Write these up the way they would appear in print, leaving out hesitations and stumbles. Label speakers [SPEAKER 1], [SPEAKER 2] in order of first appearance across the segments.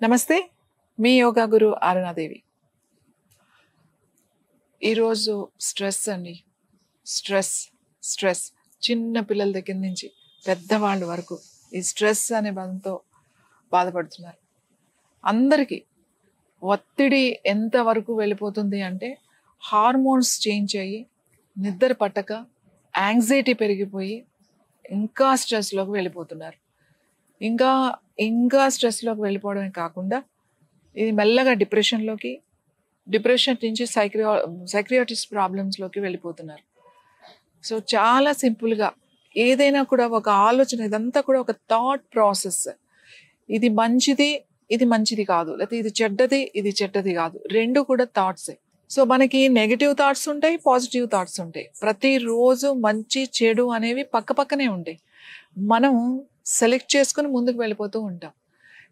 [SPEAKER 1] నమస్తే, మీ యోగా గురు అరుణాదేవి. ఈరోజు స్ట్రెస్ అండి. స్ట్రెస్ స్ట్రెస్ చిన్న పిల్లల దగ్గర నుంచి పెద్దవాళ్ళ వరకు ఈ స్ట్రెస్ అనే పదంతో బాధపడుతున్నారు. అందరికీ ఒత్తిడి ఎంతవరకు వెళ్ళిపోతుంది అంటే హార్మోన్స్ చేంజ్ అయ్యి నిద్ర పట్టక యాంగ్జైటీ పెరిగిపోయి ఇంకా స్ట్రెస్లోకి వెళ్ళిపోతున్నారు. ఇంకా ఇంకా స్ట్రెస్లోకి వెళ్ళిపోవడమే కాకుండా ఇది మెల్లగా డిప్రెషన్ నుంచి సైక్రియాటిస్ట్ ప్రాబ్లమ్స్లోకి వెళ్ళిపోతున్నారు. సో చాలా సింపుల్గా ఏదైనా కూడా ఒక ఆలోచన, ఇదంతా కూడా ఒక థాట్ ప్రాసెస్. ఇది మంచిది, ఇది మంచిది కాదు, లేకపోతే ఇది చెడ్డది, ఇది చెడ్డది కాదు, రెండు కూడా థాట్సే. సో మనకి నెగిటివ్ థాట్స్ ఉంటాయి, పాజిటివ్ థాట్స్ ఉంటాయి. ప్రతిరోజు మంచి చెడు అనేవి పక్క పక్కనే ఉంటాయి. మనం సెలెక్ట్ చేసుకుని ముందుకు వెళ్ళిపోతూ ఉంటాం.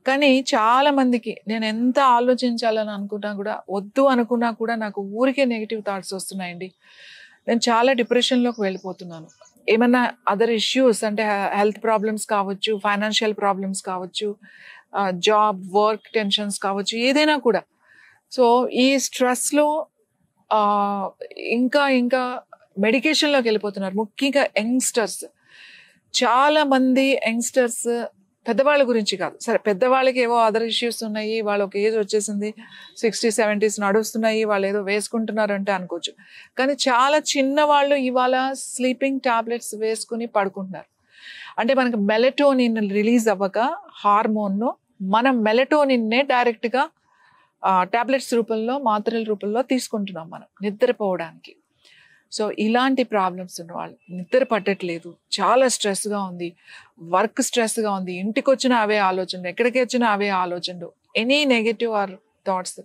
[SPEAKER 1] కానీ చాలా మందికి నేను ఎంత ఆలోచించాలని అనుకున్నా కూడా, వద్దు అనుకున్నా కూడా నాకు ఊరికే నెగిటివ్ థాట్స్ వస్తున్నాయండి. నేను చాలా డిప్రెషన్లోకి వెళ్ళిపోతున్నాను. ఏమన్నా అదర్ ఇష్యూస్ అంటే హెల్త్ ప్రాబ్లమ్స్ కావచ్చు, ఫైనాన్షియల్ ప్రాబ్లమ్స్ కావచ్చు, జాబ్ వర్క్ టెన్షన్స్ కావచ్చు, ఏదైనా కూడా. సో ఈ స్ట్రెస్లో ఇంకా ఇంకా మెడికేషన్లోకి వెళ్ళిపోతున్నారు. ముఖ్యంగా యంగ్స్టర్స్, చాలా మంది యంగ్స్టర్స్, పెద్దవాళ్ళ గురించి కాదు, సరే పెద్దవాళ్ళకి ఏవో అదర్ ఇష్యూస్ ఉన్నాయి, వాళ్ళ ఒక ఏజ్ వచ్చేసింది, 60s 70s నడుస్తున్నాయి, వాళ్ళు ఏదో వేసుకుంటున్నారంటే అనుకోవచ్చు. కానీ చాలా చిన్న వాళ్ళు ఇవాళ స్లీపింగ్ టాబ్లెట్స్ వేసుకుని పడుకుంటున్నారు. అంటే మనకి మెలటోనిన్ రిలీజ్ అవ్వక హార్మోన్ను మనం మెలటోనిన్నే డైరెక్ట్గా టాబ్లెట్స్ రూపంలో, మాత్రల రూపంలో తీసుకుంటున్నాం మనం నిద్రపోవడానికి. సో ఇలాంటి ప్రాబ్లమ్స్ ఉన్నవాళ్ళు, నిద్ర పట్టట్లేదు, చాలా స్ట్రెస్గా ఉంది, వర్క్ స్ట్రెస్గా ఉంది, ఇంటికి వచ్చిన అవే ఆలోచనలు, ఎక్కడికి వచ్చినా అవే ఆలోచనలు, ఎనీ నెగటివ్ ఆర్ థాట్స్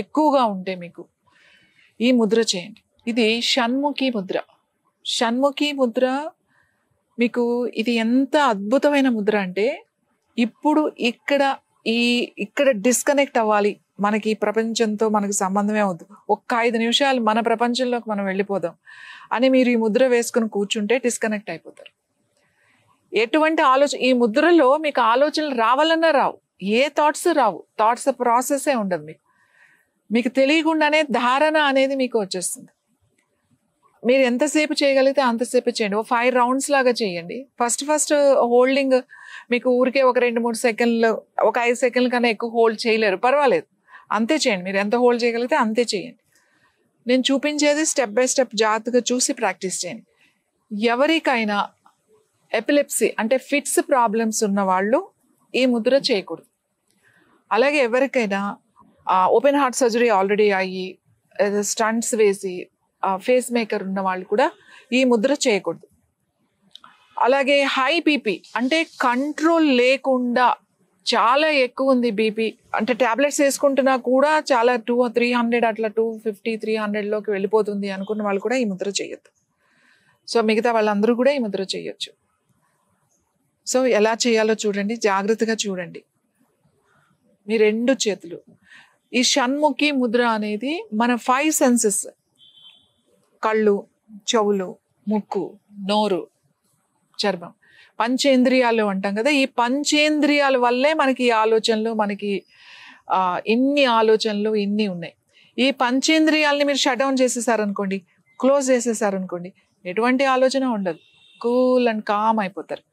[SPEAKER 1] ఎక్కువగా ఉంటే మీకు ఈ ముద్ర చేయండి. ఇది షణ్ముఖి ముద్ర. షణ్ముఖి ముద్ర మీకు ఇది ఎంత అద్భుతమైన ముద్ర అంటే, ఇప్పుడు ఇక్కడ డిస్కనెక్ట్ అవ్వాలి, మనకి ఈ ప్రపంచంతో మనకి సంబంధమే అవుతుంది, ఒక్క 5 నిమిషాలు మన ప్రపంచంలోకి మనం వెళ్ళిపోదాం అని మీరు ఈ ముద్ర వేసుకుని కూర్చుంటే డిస్కనెక్ట్ అయిపోతారు. ఎటువంటి ఆలోచన, ఈ ముద్రలో మీకు ఆలోచనలు రావాలన్నా రావు, ఏ థాట్స్ రావు, థాట్స్ ప్రాసెసే ఉండదు. మీకు తెలియకుండానే ధారణ అనేది మీకు వచ్చేస్తుంది. మీరు ఎంతసేపు చేయగలిగితే అంతసేపు చేయండి. ఓ 5 రౌండ్స్ లాగా చేయండి. ఫస్ట్ హోల్డింగ్ మీకు ఊరికే ఒక 2-3 సెకండ్లు, ఒక 5 సెకండ్ల కన్నా ఎక్కువ హోల్డ్ చేయలేరు, పర్వాలేదు, అంతే చేయండి. మీరు ఎంత హోల్డ్ చేయగలిగితే అంతే చేయండి. నేను చూపించేది స్టెప్ బై స్టెప్ జాగ్రత్తగా చూసి ప్రాక్టీస్ చేయండి. ఎవరికైనా ఎపిలెప్సీ అంటే ఫిట్స్ ప్రాబ్లమ్స్ ఉన్న వాళ్ళు ఈ ముద్ర చేయకూడదు. అలాగే ఎవరికైనా ఓపెన్ హార్ట్ సర్జరీ ఆల్రెడీ అయ్యి స్టంట్స్ వేసి ఫేస్ మేకర్ ఉన్న వాళ్ళు కూడా ఈ ముద్ర చేయకూడదు. అలాగే హై బీపీ అంటే కంట్రోల్ లేకుండా చాలా ఎక్కువ ఉంది బీపీ, అంటే ట్యాబ్లెట్స్ వేసుకుంటున్నా కూడా చాలా 200-300 అట్లా 250-300లోకి వెళ్ళిపోతుంది అనుకున్న వాళ్ళు కూడా ఈ ముద్ర చేయొద్దు. సో మిగతా వాళ్ళందరూ కూడా ఈ ముద్ర చేయొచ్చు. సో ఎలా చేయాలో చూడండి, జాగ్రత్తగా చూడండి. మీ 2 చేతులు, ఈ షణ్ముఖి ముద్ర అనేది మన 5 సెన్సెస్, కళ్ళు, చెవులు, ముక్కు, నోరు, చర్మం, పంచేంద్రియాలు అంటాం కదా. ఈ పంచేంద్రియాల వల్లే మనకి ఈ ఆలోచనలు, మనకి ఇన్ని ఆలోచనలు ఇన్ని ఉన్నాయి. ఈ పంచేంద్రియాలని మీరు షట్ డౌన్ చేసేసారనుకోండి, క్లోజ్ చేసేసారనుకోండి, ఎటువంటి ఆలోచన ఉండదు, కూల్ అండ్ కామ్ అయిపోతారు.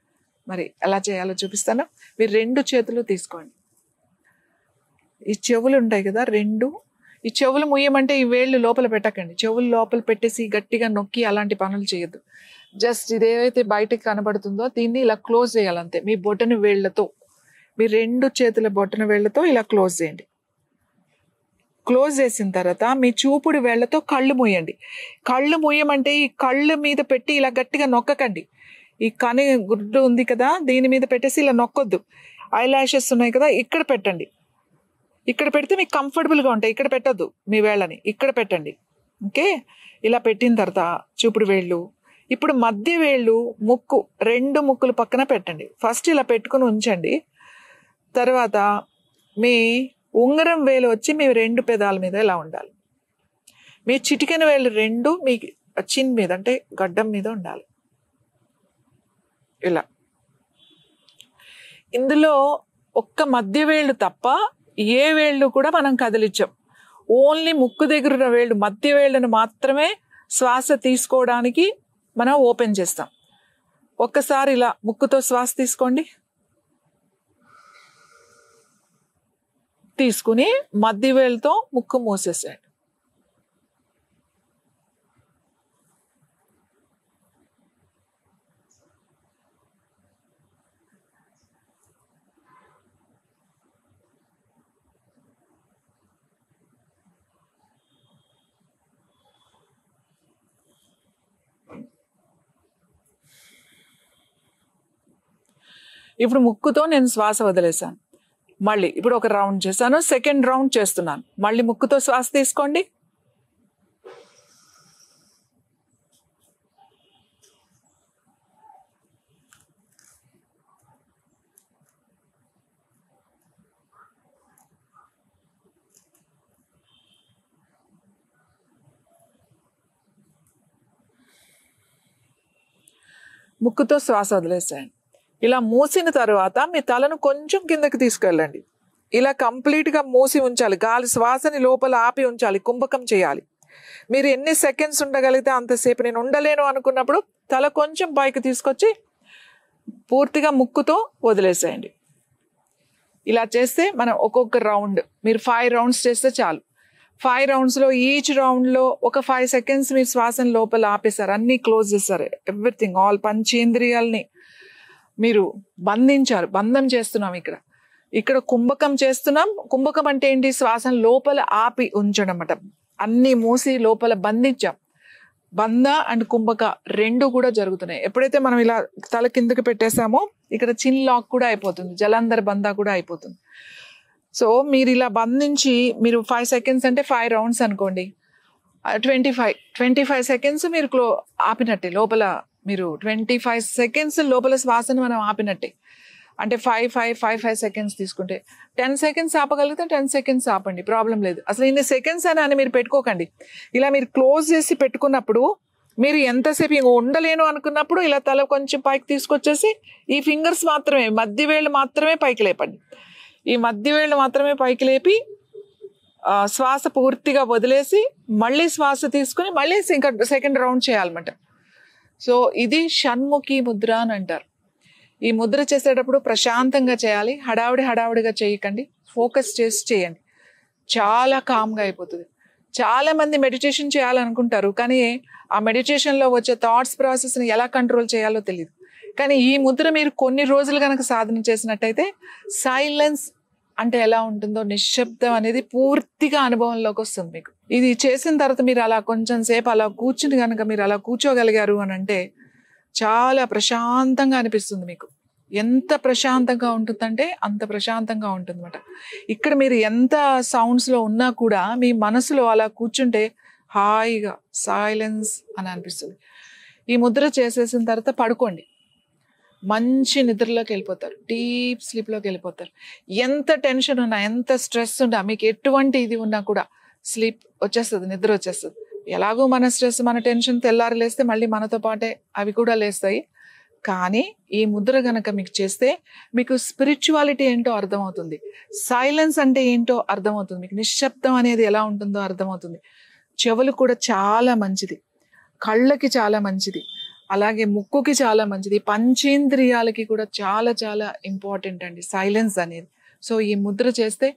[SPEAKER 1] మరి ఎలా చేయాలో చూపిస్తాను. మీరు 2 చేతులు తీసుకోండి. ఈ చెవులు ఉంటాయి కదా 2, ఈ చెవులు ముయ్యమంటే ఈ వేళ్ళు లోపల పెట్టకండి. చెవులు లోపల పెట్టేసి గట్టిగా నొక్కి అలాంటి పనులు చేయొద్దు. జస్ట్ ఇదేవైతే బయటకు కనబడుతుందో దీన్ని ఇలా క్లోజ్ చేయాలంతే. మీ బొటన వేళ్లతో, మీ 2 చేతుల బొటన వేళ్లతో ఇలా క్లోజ్ చేయండి. క్లోజ్ చేసిన తర్వాత మీ చూపుడు వేళ్లతో కళ్ళు మూయండి. కళ్ళు మూయమంటే ఈ కళ్ళు మీద పెట్టి ఇలా గట్టిగా నొక్కకండి. ఈ కని గుడ్డు ఉంది కదా, దీని మీద పెట్టేసి ఇలా నొక్కొద్దు. ఐ లాషెస్ ఉన్నాయి కదా, ఇక్కడ పెట్టండి. ఇక్కడ పెడితే మీకు కంఫర్టబుల్గా ఉంటాయి. ఇక్కడ పెట్టద్దు, మీ వేళ్ళని ఇక్కడ పెట్టండి. ఓకే, ఇలా పెట్టిన తర్వాత చూపుడు వేళ్ళు, ఇప్పుడు మధ్య వేళ్ళు, ముక్కు, 2 ముక్కులు పక్కన పెట్టండి. ఫస్ట్ ఇలా పెట్టుకుని ఉంచండి. తర్వాత మీ ఉంగరం వేలు వచ్చి మీ 2 పెదాల మీద ఇలా ఉండాలి. మీ చిటికెన వేళ్ళు 2 మీ చిన్ మీద అంటే గడ్డం మీద ఉండాలి. ఇలా ఇందులో ఒక్క మధ్య వేళ్ళు తప్ప ఏ వేళ్ళు కూడా మనం కదిలించాం. ఓన్లీ ముక్కు దగ్గర ఉన్న వేళ్ళు, మధ్య వేళ్ళను మాత్రమే శ్వాస తీసుకోవడానికి మనం ఓపెన్ చేస్తాం. ఒక్కసారి ఇలా ముక్కుతో శ్వాస తీసుకోండి. తీసుకుని మధ్య వేళ్ళతో ముక్కు మూసేసేయండి. ఇప్పుడు ముక్కుతో నేను శ్వాస వదిలేశాను. మళ్ళీ ఇప్పుడు ఒక రౌండ్ చేశాను, సెకండ్ రౌండ్ చేస్తున్నాను. మళ్ళీ ముక్కుతో శ్వాస తీసుకోండి. ముక్కుతో శ్వాస వదిలేసేయండి. ఇలా మూసిన తర్వాత మీ తలను కొంచెం కిందకి తీసుకెళ్ళండి. ఇలా కంప్లీట్గా మూసి ఉంచాలి. గాలి శ్వాసని లోపల ఆపి ఉంచాలి. కుంభకం చేయాలి. మీరు ఎన్ని సెకండ్స్ ఉండగలిగితే అంతసేపు. నేను ఉండలేను అనుకున్నప్పుడు తల కొంచెం పైకి తీసుకొచ్చి పూర్తిగా ముక్కుతో వదిలేసేయండి. ఇలా చేస్తే మనం ఒక్కొక్క రౌండ్, మీరు 5 రౌండ్స్ చేస్తే చాలు. 5 రౌండ్స్లో ఈచ్ రౌండ్లో ఒక 5 సెకండ్స్ మీరు శ్వాసను లోపల ఆపేశారు, అన్నీ క్లోజ్ చేశారు. ఎవ్రీథింగ్, ఆల్ పంచేంద్రియాలని మీరు బంధించారు. బంధం చేస్తున్నాం. ఇక్కడ కుంభకం చేస్తున్నాం. కుంభకం అంటే ఏంటి? శ్వాసను లోపల ఆపి ఉంచడం అన్నమాట. అన్నీ మూసి లోపల బంధించాం. బంధ అండ్ కుంభక రెండు కూడా జరుగుతున్నాయి. ఎప్పుడైతే మనం ఇలా తల కిందకి పెట్టేసామో ఇక్కడ చిన్ లాక్ కూడా అయిపోతుంది, జలంధర్ బంధ కూడా అయిపోతుంది. సో మీరు ఇలా బంధించి మీరు 5 సెకండ్స్ అంటే 5 రౌండ్స్ అనుకోండి, 25 సెకండ్స్ మీరు ఆపినట్టే. లోపల మీరు 25 సెకండ్స్ లోపల శ్వాసను మనం ఆపినట్టే. అంటే 5 సెకండ్స్ తీసుకుంటే 10 సెకండ్స్ ఆపగలిగితే 10 సెకండ్స్ ఆపండి, ప్రాబ్లం లేదు. అసలు ఇన్ని సెకండ్స్ అని మీరు పెట్టుకోకండి. ఇలా మీరు క్లోజ్ చేసి పెట్టుకున్నప్పుడు మీరు ఎంతసేపు ఇంక ఉండలేను అనుకున్నప్పుడు ఇలా తల కొంచెం పైకి తీసుకొచ్చేసి ఈ ఫింగర్స్ మాత్రమే, మధ్య వేళ్ళు మాత్రమే పైకి లేపండి. ఈ మధ్య వేళ్ళు మాత్రమే పైకి లేపి శ్వాస పూర్తిగా వదిలేసి మళ్ళీ శ్వాస తీసుకుని మళ్ళీ ఇంకా సెకండ్ రౌండ్ చేయాలన్నమాట. సో ఇది షణ్ముఖి ముద్ర అని అంటారు. ఈ ముద్ర చేసేటప్పుడు ప్రశాంతంగా చేయాలి. హడావుడిగా చేయకండి, ఫోకస్ చేసి చేయండి. చాలా కామ్గా అయిపోతుంది. చాలా మంది మెడిటేషన్ చేయాలనుకుంటారు, కానీ ఆ మెడిటేషన్లో వచ్చే థాట్స్ ప్రాసెస్ని ఎలా కంట్రోల్ చేయాలో తెలియదు. కానీ ఈ ముద్ర మీరు కొన్ని రోజులు కనుక సాధన చేసినట్టయితే సైలెన్స్ అంటే ఎలా ఉంటుందో, నిశ్శబ్దం అనేది పూర్తిగా అనుభవంలోకి వస్తుంది మీకు. ఇది చేసిన తర్వాత మీరు అలా కొంచెం సేపు అలా కూర్చుని కనుక మీరు అలా కూర్చోగలిగారు అని అంటే చాలా ప్రశాంతంగా అనిపిస్తుంది మీకు. ఎంత ప్రశాంతంగా ఉంటుందంటే అంత ప్రశాంతంగా ఉంటుంది అన్నమాట. ఇక్కడ మీరు ఎంత సౌండ్స్లో ఉన్నా కూడా మీ మనసులో అలా కూర్చుంటే హాయిగా సైలెన్స్ అని అనిపిస్తుంది. ఈ ముద్ర చేసేసిన తర్వాత పడుకోండి, మంచి నిద్రలోకి వెళ్ళిపోతారు, డీప్ స్లీప్లోకి వెళ్ళిపోతారు. ఎంత టెన్షన్ ఉన్నా, ఎంత స్ట్రెస్ ఉన్నా, మీకు ఎటువంటి ఇది ఉన్నా కూడా స్లీప్ వచ్చేస్తుంది, నిద్ర వచ్చేస్తుంది. ఎలాగో మన స్ట్రెస్, మన టెన్షన్ తెల్లారి లేస్తే మళ్ళీ మనతో పాటే అవి కూడా లేస్తాయి. కానీ ఈ ముద్ర గనక మీకు చేస్తే మీకు స్పిరిచువాలిటీ ఏంటో అర్థమవుతుంది, సైలెన్స్ అంటే ఏంటో అర్థమవుతుంది, మీకు నిశ్శబ్దం అనేది ఎలా ఉంటుందో అర్థమవుతుంది. చెవులు కూడా చాలా మంచిది, కళ్ళకి చాలా మంచిది, అలాగే ముక్కుకి చాలా మంచిది, పంచేంద్రియాలకి కూడా చాలా చాలా ఇంపార్టెంట్ అండి సైలెన్స్ అనేది. సో ఈ ముద్ర చేస్తే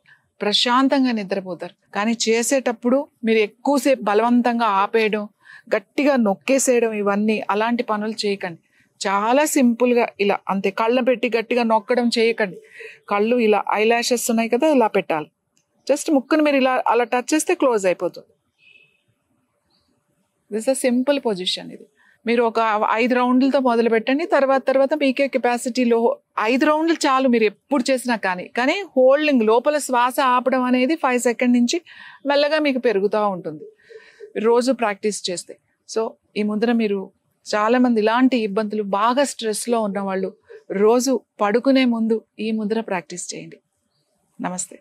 [SPEAKER 1] ప్రశాంతంగా నిద్రపోతారు. కానీ చేసేటప్పుడు మీరు ఎక్కువసేపు బలవంతంగా ఆపేయడం, గట్టిగా నొక్కేసేయడం, ఇవన్నీ అలాంటి పనులు చేయకండి. చాలా సింపుల్గా ఇలా అంతే, కళ్ళ పెట్టి గట్టిగా నొక్కడం చేయకండి. కళ్ళు ఇలా ఐలాషెస్ ఉన్నాయి కదా, ఇలా పెట్టాలి. జస్ట్ ముక్కును మీరు ఇలా అలా టచ్ చేస్తే క్లోజ్ అయిపోతుంది. This a simple position. ఇది మీరు ఒక 5 రౌండ్లతో మొదలు పెట్టండి. తర్వాత మీకే కెపాసిటీలో 5 రౌండ్లు చాలు మీరు ఎప్పుడు చేసినా. కానీ హోల్డింగ్, లోపల శ్వాస ఆపడం అనేది 5 సెకండ్ నుంచి మెల్లగా మీకు పెరుగుతూ ఉంటుంది రోజు ప్రాక్టీస్ చేస్తే. సో ఈ ముద్ర మీరు చాలామంది ఇలాంటి ఇబ్బందులు, బాగా స్ట్రెస్లో ఉన్నవాళ్ళు రోజు పడుకునే ముందు ఈ ముద్ర ప్రాక్టీస్ చేయండి. నమస్తే.